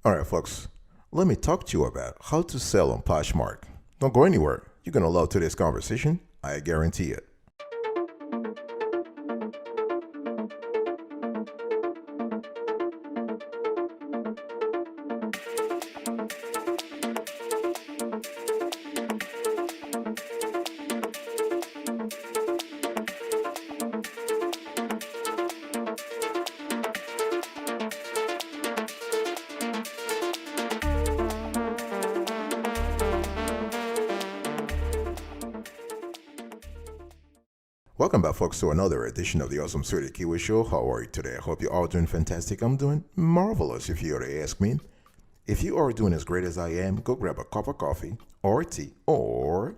Alright, folks, let me talk to you about how to sell on Poshmark. Don't go anywhere. You're going to love today's conversation. I guarantee it. Welcome back, folks, to another edition of the Awesome Sweetie Kiwi Show. How are you today? I hope you're all doing fantastic. I'm doing marvelous, if you were to ask me. If you are doing as great as I am, go grab a cup of coffee, or tea, or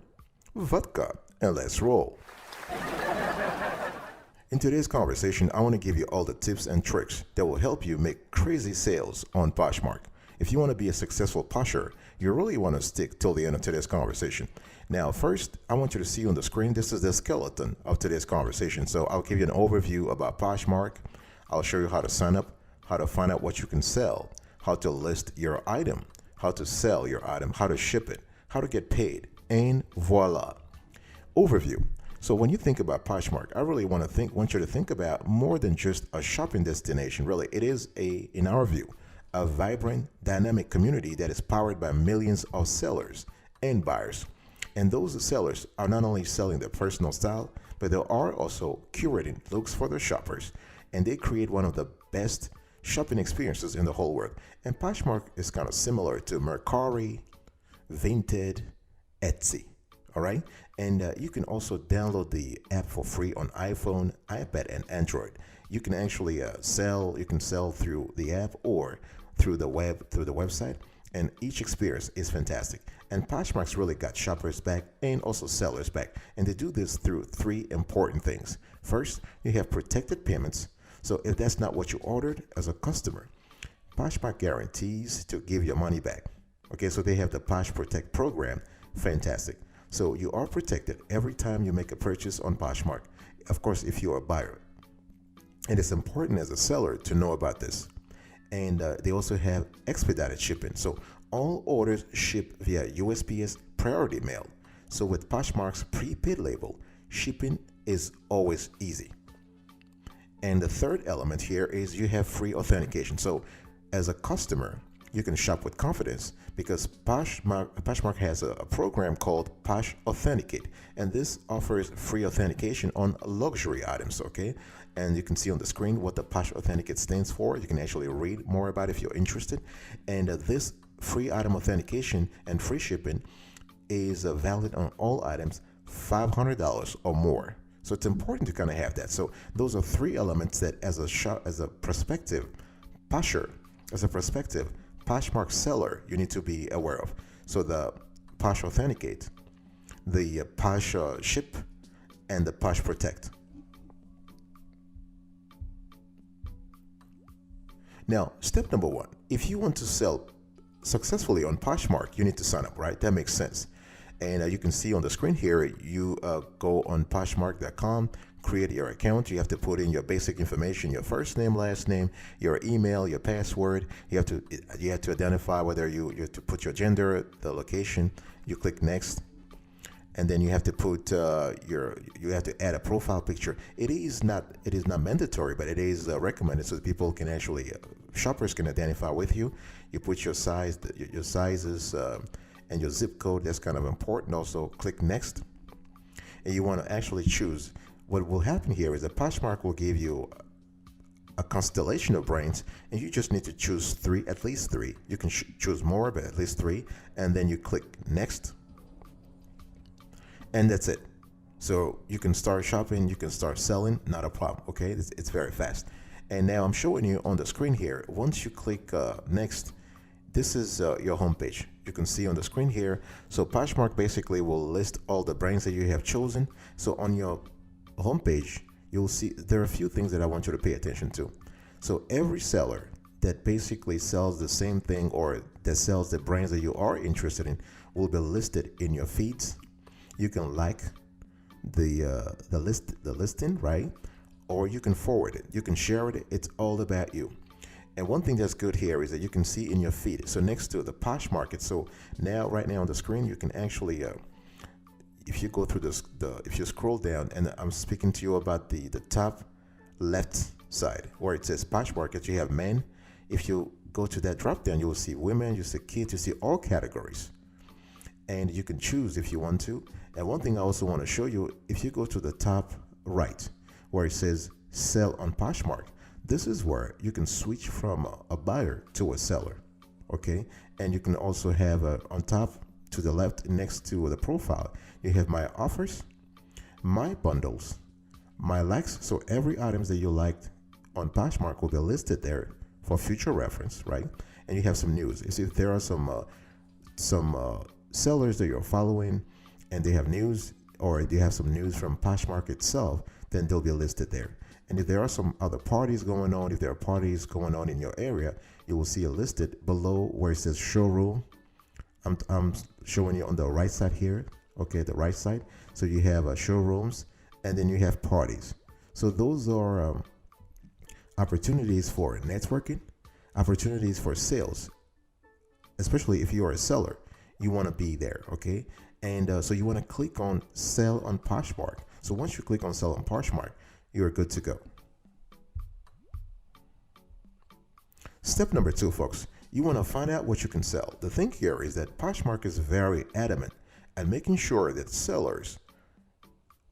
vodka, and let's roll. In today's conversation, I want to give you all the tips and tricks that will help you make crazy sales on Poshmark. If you want to be a successful posher, you really want to stick till the end of today's conversation. Now, first, I want you to see on the screen, this is the skeleton of today's conversation. So I'll give you an overview about Poshmark. I'll show you how to sign up, how to find out what you can sell, how to list your item, how to sell your item, how to ship it, how to get paid, and voila. Overview. So when you think about Poshmark, I really want you to think about more than just a shopping destination. Really, it is in our view, a vibrant, dynamic community that is powered by millions of sellers and buyers. And those sellers are not only selling their personal style, but they are also curating looks for their shoppers. And they create one of the best shopping experiences in the whole world. And Poshmark is kind of similar to Mercari, Vinted, Etsy. All right. And you can also download the app for free on iPhone, iPad, and Android. You can actually sell through the app or through the website. And each experience is fantastic. And Poshmark's really got shoppers back and also sellers back. And they do this through three important things. First, you have protected payments. So if that's not what you ordered as a customer, Poshmark guarantees to give your money back. Okay, so they have the Posh Protect program. Fantastic. So you are protected every time you make a purchase on Poshmark. Of course, if you're a buyer. And it's important as a seller to know about this. And they also have expedited shipping. So all orders ship via USPS priority mail. So with Poshmark's prepaid label, shipping is always easy. And the third element here is you have free authentication. So as a customer, you can shop with confidence because Poshmark has a program called Posh Authenticate, and this offers free authentication on luxury items, okay? And you can see on the screen what the Posh Authenticate stands for. You can actually read more about it if you're interested. And this free item authentication and free shipping is valid on all items $500 or more. So it's important to kind of have that. So those are three elements that as a prospective Poshmark seller, you need to be aware of. So the Posh Authenticate, the Posh Ship, and the Posh Protect. Now, step number one, if you want to sell successfully on Poshmark, you need to sign up, right? That makes sense. And you can see on the screen here, you go on Poshmark.com, create your account. You have to put in your basic information, your first name, last name, your email, your password. You have to identify whether you have to put your gender, the location. You click next, and then you have to put you have to add a profile picture. It is not mandatory, but it is recommended so that people can actually shoppers can identify with you. You put your size, your sizes, and your zip code. That's kind of important. Also, click next, and you want to actually choose. What will happen here is that Poshmark will give you a constellation of brands, and you just need to choose three, at least three. You can choose more, but at least three, and then you click next, and that's it. So you can start shopping, you can start selling, not a problem. Okay, it's very fast. And now I'm showing you on the screen here. Once you click next, this is your homepage. You can see on the screen here. So Poshmark basically will list all the brands that you have chosen. So on your homepage, you'll see there are a few things that I want you to pay attention to. So every seller that basically sells the same thing or that sells the brands that you are interested in will be listed in your feeds. You can like the listing, right? Or you can forward it, you can share it. It's all about you. And one thing that's good here is that you can see in your feed. So next to the Poshmark, so now right now on the screen, you can actually, if you go through this, if you scroll down, and I'm speaking to you about the top left side where it says Poshmark, you have men. If you go to that drop down, you will see women, you see kids, you see all categories, and you can choose if you want to. And one thing I also want to show you, if you go to the top right where it says Sell on Poshmark, this is where you can switch from a buyer to a seller, okay? And you can also have on top to the left next to the profile, you have my offers, my bundles, my likes. So every items that you liked on Poshmark will be listed there for future reference, right? And you have some news. If there are some sellers that you're following and they have news, or they have some news from Poshmark itself, then they'll be listed there. And if there are some other parties going on, if there are parties going on in your area, you will see it listed below where it says showroom. I'm showing you on the right side here, okay, the right side. So you have showrooms, and then you have parties. So those are opportunities for networking, opportunities for sales, especially if you are a seller. You want to be there, okay? And so you want to click on Sell on Poshmark. So once you click on Sell on Poshmark, you're good to go. Step number 2, folks, you want to find out what you can sell. The thing here is that Poshmark is very adamant at making sure that sellers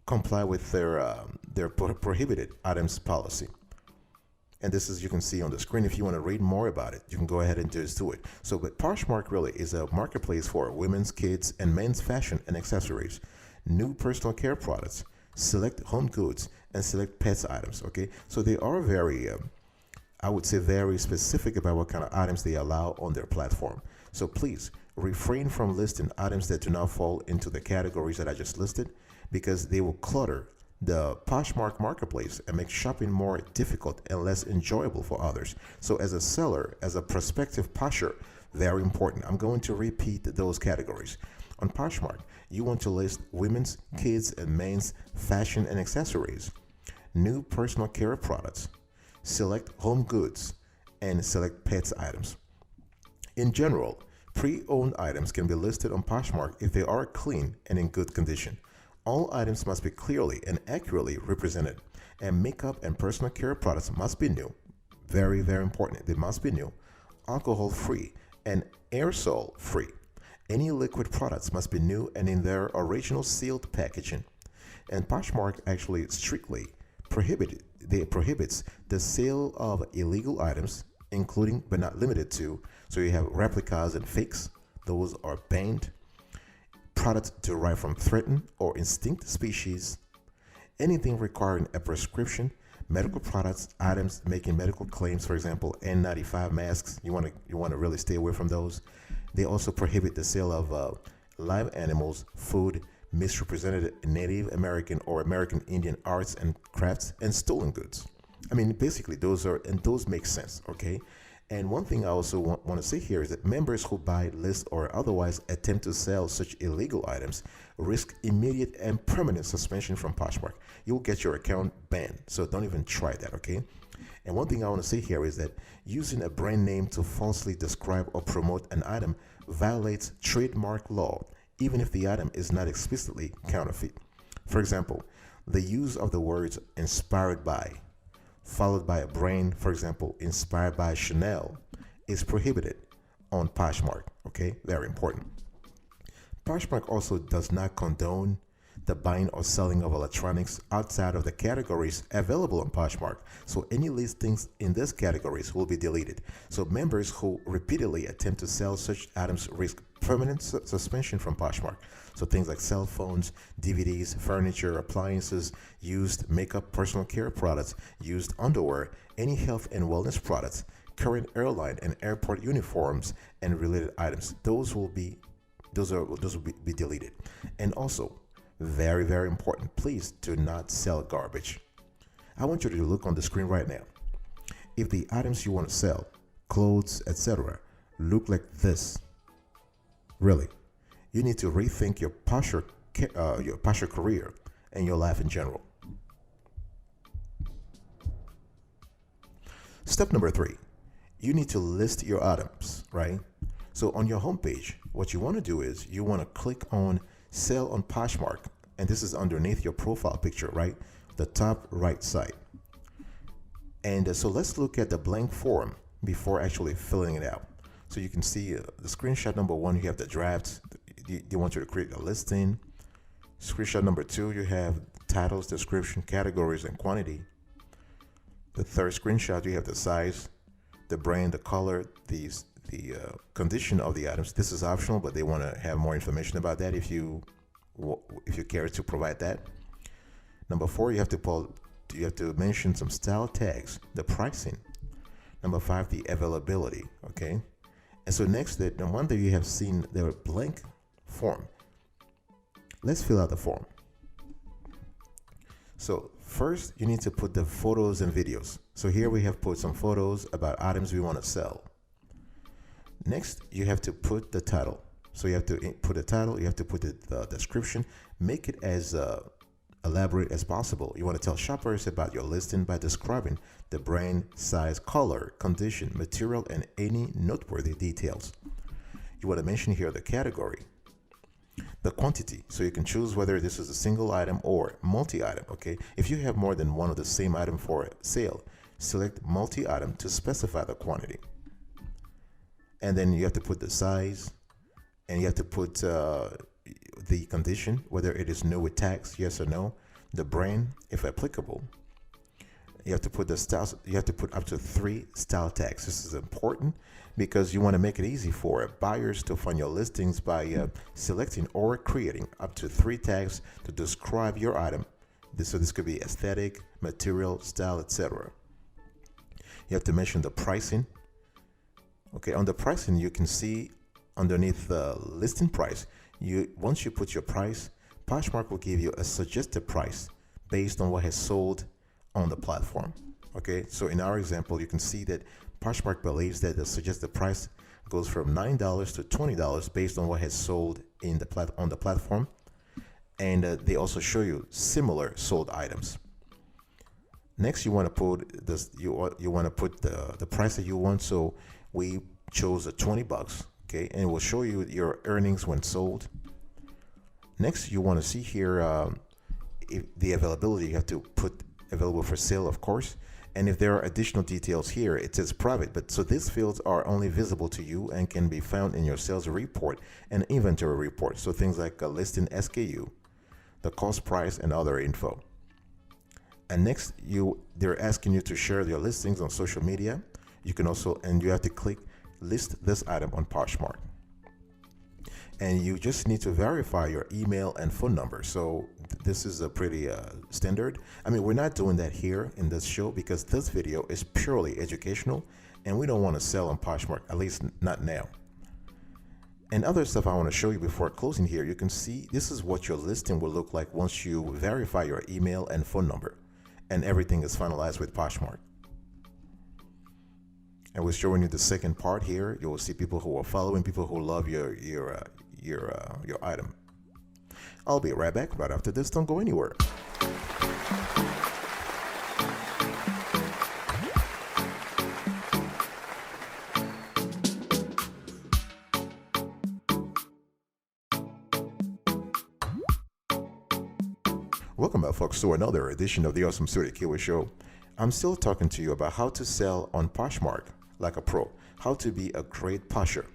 comply with their prohibited items policy. And this is, you can see on the screen. If you want to read more about it, you can go ahead and just do it. So, but Poshmark really is a marketplace for women's, kids, and men's fashion and accessories, new personal care products, select home goods, and select pets items, okay? So they are very, I would say, very specific about what kind of items they allow on their platform. So please refrain from listing items that do not fall into the categories that I just listed, because they will clutter the Poshmark marketplace and make shopping more difficult and less enjoyable for others. So as a seller, as a prospective posher, very important. I'm going to repeat those categories. On Poshmark, you want to list women's, kids, and men's fashion and accessories, new personal care products, select home goods, and select pets items. In general, pre-owned items can be listed on Poshmark if they are clean and in good condition. All items must be clearly and accurately represented, and makeup and personal care products must be new. Very, very important. They must be new, alcohol-free, and aerosol-free. Any liquid products must be new and in their original sealed packaging. And Poshmark actually strictly prohibits the sale of illegal items, including but not limited to, so you have replicas and fakes, those are banned. Products derived from threatened or extinct species, anything requiring a prescription, medical products, items making medical claims, for example, N95 masks. You want to really stay away from those. They also prohibit the sale of live animals, food, misrepresented Native American or American Indian arts and crafts, and stolen goods. I mean, basically, those make sense, okay? And one thing I also want to say here is that members who buy, list, or otherwise attempt to sell such illegal items risk immediate and permanent suspension from Poshmark. You'll get your account banned, so don't even try that, okay? And one thing I want to say here is that using a brand name to falsely describe or promote an item violates trademark law, even if the item is not explicitly counterfeit. For example, the use of the words inspired by followed by a brand, for example, inspired by Chanel, is prohibited on Poshmark, okay? Very important. Poshmark also does not condone the buying or selling of electronics outside of the categories available on Poshmark. So any listings in these categories will be deleted. So members who repeatedly attempt to sell such items risk permanent suspension from Poshmark. So things like cell phones, DVDs, furniture, appliances, used makeup, personal care products, used underwear, any health and wellness products, current airline and airport uniforms, and related items. Those will be deleted. And also, very, very important, please do not sell garbage. I want you to look on the screen right now. If the items you want to sell, clothes, etc., look like this, really, you need to rethink your posher career and your life in general. Step number 3, you need to list your items, right? So on your homepage, what you want to do is you want to click on Sell on Poshmark, and this is underneath your profile picture, right? The top right side. And so let's look at the blank form before actually filling it out. So you can see the screenshot number one, you have the drafts. They want you to create a listing. Screenshot number two, you have titles, description, categories, and quantity. The third screenshot, you have the size, the brand, the color, the condition of the items. This is optional, but they want to have more information about that if you care to provide that. Number four, you have to mention some style tags, the pricing. Number five, the availability. Okay, and so next, the one that you have seen the blank form. Let's fill out the form. So first, you need to put the photos and videos. So here we have put some photos about items we want to sell. Next, you have to put the title. So you have to put a title, you have to put the description, make it as elaborate as possible. You want to tell shoppers about your listing by describing the brand, size, color, condition, material, and any noteworthy details. You want to mention here the category, the quantity, so you can choose whether this is a single item or multi-item. Okay, if you have more than one of the same item for sale, select multi-item to specify the quantity. And then you have to put the size, and you have to put the condition, whether it is new with tax, yes or no, the brand, if applicable. You have to put the styles, you have to put up to 3 style tags. This is important because you want to make it easy for buyers to find your listings by selecting or creating up to 3 tags to describe your item. So this could be aesthetic, material, style, etc. You have to mention the pricing. Okay, on the pricing, you can see underneath the listing price, once you put your price, Poshmark will give you a suggested price based on what has sold on the platform. Okay, so in our example, you can see that Poshmark believes that the suggested price goes from $9 to $20 based on what has sold on the platform, and they also show you similar sold items. Next, you want to put this. You want to put the price that you want. So we chose $20. Okay, and it will show you your earnings when sold. Next, you want to see here if the availability. You have to put available for sale, of course. And if there are additional details here, it says private. But so these fields are only visible to you and can be found in your sales report and inventory report. So things like a listing SKU, the cost price, and other info. And next, they're asking you to share your listings on social media. You can also, and you have to click list this item on Poshmark. And you just need to verify your email and phone number. So this is a pretty standard. I mean, we're not doing that here in this show because this video is purely educational and we don't want to sell on Poshmark, at least not now. And other stuff I want to show you before closing here, you can see this is what your listing will look like once you verify your email and phone number and everything is finalized with Poshmark. And we're showing you the second part here. You will see people who are following, people who love your item. I'll be right back right after this. Don't go anywhere. Welcome back, folks, to another edition of the Awesome Studio Keyword Show. I'm still talking to you about how to sell on Poshmark like a pro, how to be a great posher.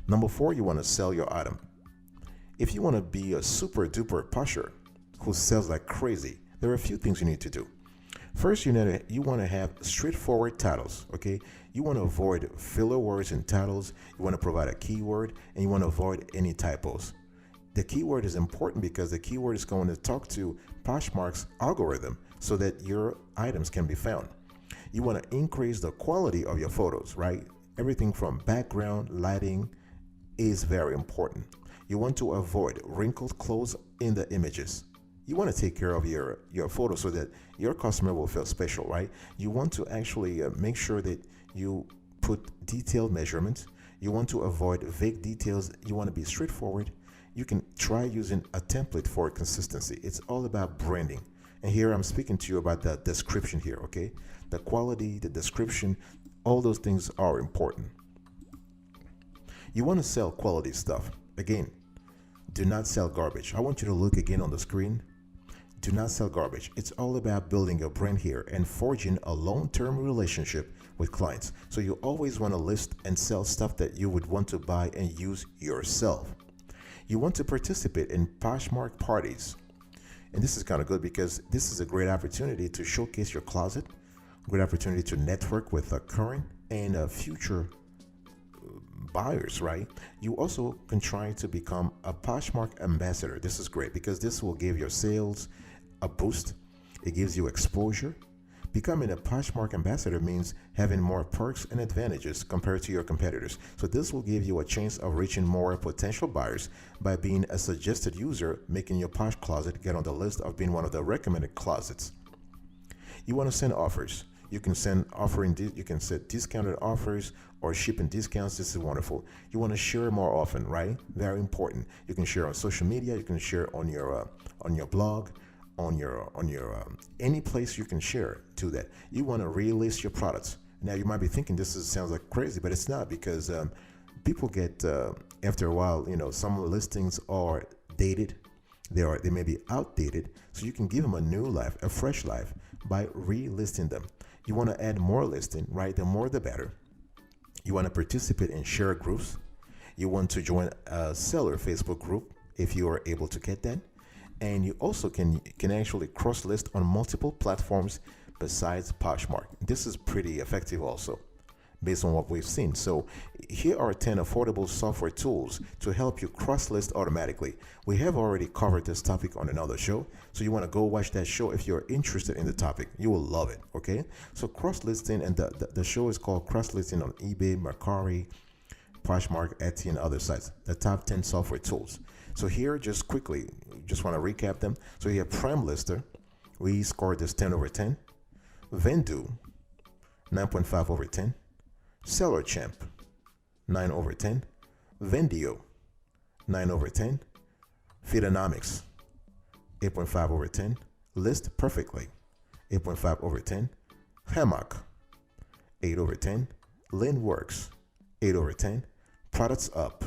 Number 4, you want to sell your item. If you want to be a super duper posher who sells like crazy, there are a few things you need to do. First, you want to have straightforward titles, okay? You want to avoid filler words in titles, you want to provide a keyword, and you want to avoid any typos. The keyword is important because the keyword is going to talk to Poshmark's algorithm so that your items can be found. You want to increase the quality of your photos, right? Everything from background, lighting is very important. You want to avoid wrinkled clothes in the images. You want to take care of your photos so that your customer will feel special, right? You want to actually make sure that you put detailed measurements. You want to avoid vague details. You want to be straightforward. You can try using a template for consistency. It's all about branding. And here I'm speaking to you about the description here, okay? The quality, the description, All those things are important. You want to sell quality stuff. Again, do not sell garbage. I want you to look again on the screen. Do not sell garbage. It's all about building a brand here and forging a long-term relationship with clients. So you always want to list and sell stuff that you would want to buy and use yourself. You want to participate in Poshmark parties. And this is kind of good because this is a great opportunity to showcase your closet, great opportunity to network with current and future buyers, right? You also can try to become a Poshmark ambassador. This is great because this will give your sales a boost. It gives you exposure. Becoming a Poshmark ambassador means having more perks and advantages compared to your competitors. So this will give you a chance of reaching more potential buyers by being a suggested user, making your Posh closet get on the list of being one of the recommended closets. You want to send offers. You can you can set discounted offers or shipping discounts. This is wonderful. You want to share more often, right? Very important. You can share on social media. You can share on your blog, on your any place you can share to that. You want to relist your products. Now you might be thinking sounds like crazy, but it's not, because people get after a while, some listings are dated. They may be outdated, so you can give them a new life, a fresh life, by relisting them. You want to add more listing, right? The more the better. You want to participate in share groups. You want to join a seller Facebook group if you are able to get that. And you also can actually cross list on multiple platforms besides Poshmark. This is pretty effective also, based on what we've seen. So here are 10 affordable software tools to help you cross-list automatically. We have already covered this topic on another show, so you want to go watch that show if you're interested in the topic. You will love it, okay? So cross-listing, and the show is called Cross-Listing on eBay, Mercari, Poshmark, Etsy, and other sites. The top 10 software tools. So here, just quickly, just want to recap them. So you have Prime Lister. We scored this 10 over 10. Vendu, 9.5 over 10. Seller Champ, 9 over 10. Vendio, 9 over 10. Feedonomics, 8.5 over 10. List Perfectly, 8.5 over 10. Hammock, 8 over 10. Linworks, 8 over 10. Products Up,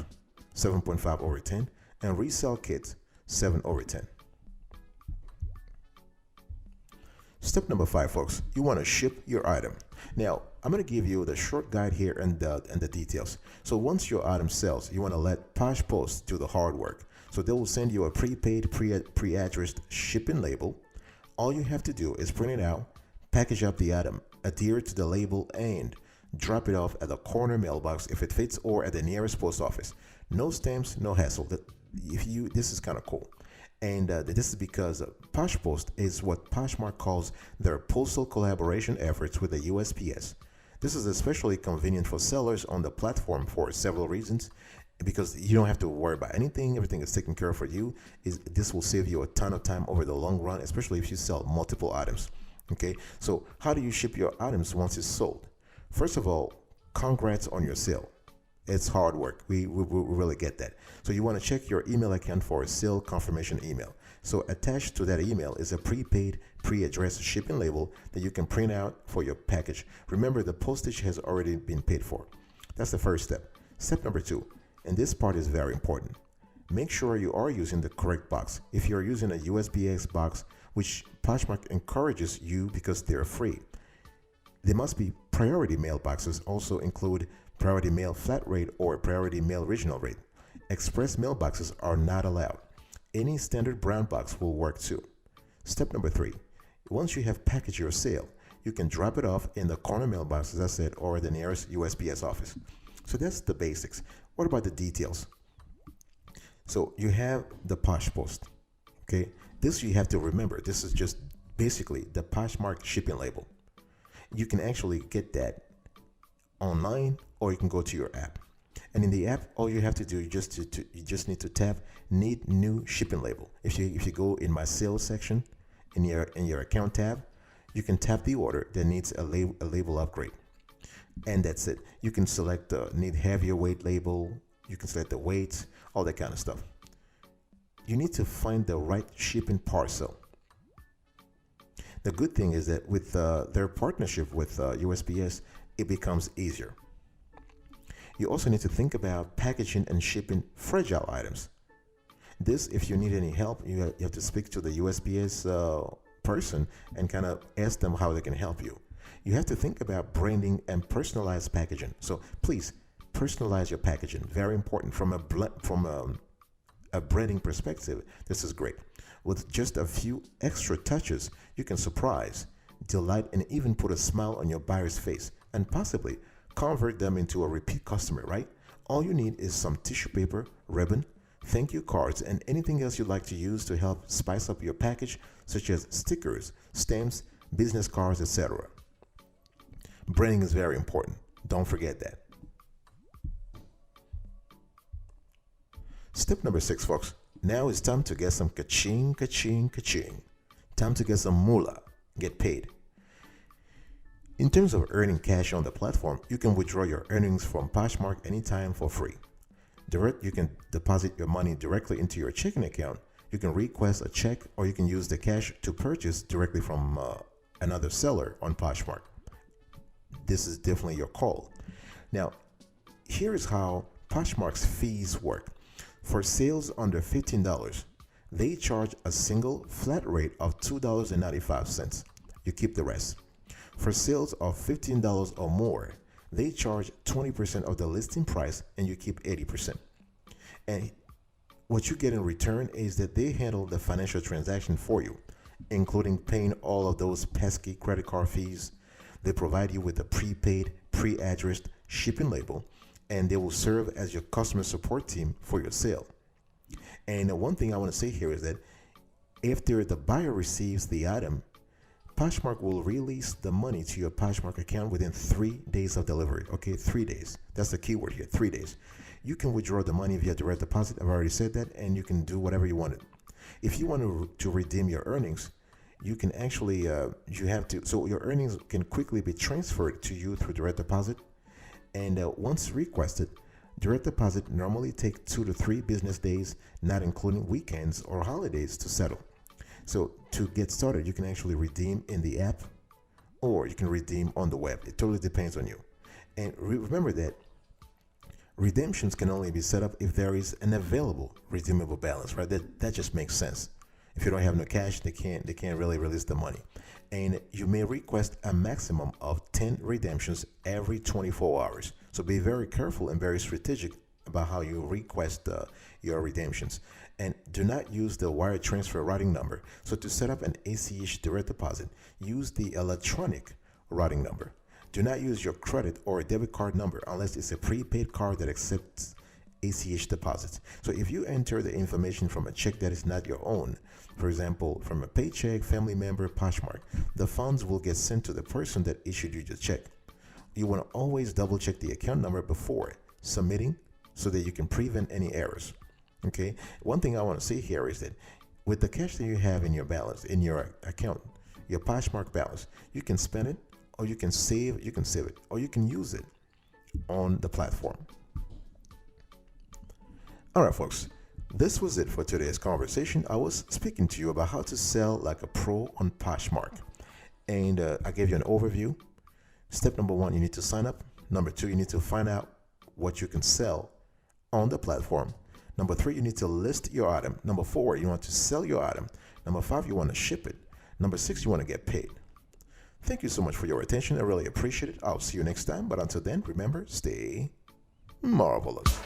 7.5 over 10. And Resell Kit, 7 over 10. Step number 5, folks, you want to ship your item. Now, I'm going to give you the short guide here and the details. So once your item sells, you want to let Posh Post do the hard work. So they will send you a prepaid, pre-addressed shipping label. All you have to do is print it out, package up the item, adhere to the label, and drop it off at the corner mailbox if it fits, or at the nearest post office. No stamps, no hassle. This is kind of cool. And this is because Posh Post is what Poshmark calls their postal collaboration efforts with the USPS. This is especially convenient for sellers on the platform for several reasons, because you don't have to worry about anything. Everything is taken care of for you. This will save you a ton of time over the long run, especially if you sell multiple items. Okay, so how do you ship your items once it's sold? First of all, congrats on your sale. It's hard work. We really get that. So you want to check your email account for a sale confirmation email. So attached to that email is a prepaid, pre-addressed shipping label that you can print out for your package. Remember, the postage has already been paid for. That's the first step. Step number 2, and this part is very important. Make sure you are using the correct box. If you're using a USPS box, which Poshmark encourages you because they're free, they must be priority mail boxes. Also include priority mail flat rate or priority mail regional rate. Express mailboxes are not allowed. Any standard brown box will work too. Step number 3, once you have packaged your sale, you can drop it off in the corner mailbox, as I said, or the nearest USPS office. So that's the basics. What about the details? So you have the Posh Post. Okay, this you have to remember. This is just basically the Poshmark shipping label. You can actually get that online, or you can go to your app. And in the app, all you have to do, you just need to tap Need New Shipping Label. If you go in my sales section in your account tab, you can tap the order that needs a label upgrade, and that's it. You can select the Need Heavier Weight label. You can select the weight, all that kind of stuff. You need to find the right shipping parcel. The good thing is that with their partnership with USPS, it becomes easier. You also need to think about packaging and shipping fragile items. This, if you need any help, you have to speak to the USPS person and kind of ask them how they can help you. You have to think about branding and personalized packaging. So please personalize your packaging. Very important from a branding perspective. This is great. With just a few extra touches, you can surprise, delight, and even put a smile on your buyer's face and possibly convert them into a repeat customer, right? All you need is some tissue paper, ribbon, thank you cards, and anything else you'd like to use to help spice up your package, such as stickers, stamps, business cards, etc. Branding is very important. Don't forget that. Step number 6, folks. Now it's time to get some ka-ching, ka-ching, ka-ching. Time to get some moolah, get paid. In terms of earning cash on the platform, you can withdraw your earnings from Poshmark anytime for free. You can deposit your money directly into your checking account. You can request a check, or you can use the cash to purchase directly from another seller on Poshmark. This is definitely your call. Now, here is how Poshmark's fees work. For sales under $15, they charge a single flat rate of $2.95. You keep the rest. For sales of $15 or more, they charge 20% of the listing price and you keep 80%. And what you get in return is that they handle the financial transaction for you, including paying all of those pesky credit card fees. They provide you with a prepaid, pre-addressed shipping label, and they will serve as your customer support team for your sale. And one thing I want to say here is that after the buyer receives the item, Poshmark will release the money to your Poshmark account within 3 days of delivery. Okay, 3 days. That's the key word here, 3 days. You can withdraw the money via direct deposit. I've already said that, and you can do whatever you wanted. If you want to redeem your earnings, you can actually, so your earnings can quickly be transferred to you through direct deposit. And once requested, direct deposit normally takes 2 to 3 business days, not including weekends or holidays, to settle. So to get started, you can actually redeem in the app, or you can redeem on the web. It totally depends on you. And remember that redemptions can only be set up if there is an available redeemable balance, right? That just makes sense. If you don't have no cash, they can't really release the money. And you may request a maximum of 10 redemptions every 24 hours. So be very careful and very strategic about how you request your redemptions. And do not use the wire transfer routing number. So to set up an ACH direct deposit, use the electronic routing number. Do not use your credit or debit card number unless it's a prepaid card that accepts ACH deposits. So if you enter the information from a check that is not your own, for example, from a paycheck, family member, Poshmark, the funds will get sent to the person that issued you the check. You want to always double check the account number before submitting so that you can prevent any errors. Okay. One thing I want to say here is that with the cash that you have in your balance, in your account, your Poshmark balance, you can spend it, or you can save it, or you can use it on the platform. All right, folks, this was it for today's conversation. I was speaking to you about how to sell like a pro on Poshmark. And I gave you an overview. Step number 1, you need to sign up. Number 2, you need to find out what you can sell on the platform. Number 3, you need to list your item. Number 4, you want to sell your item. Number 5, you want to ship it. Number 6, you want to get paid. Thank you so much for your attention. I really appreciate it. I'll see you next time. But until then, remember, stay marvelous.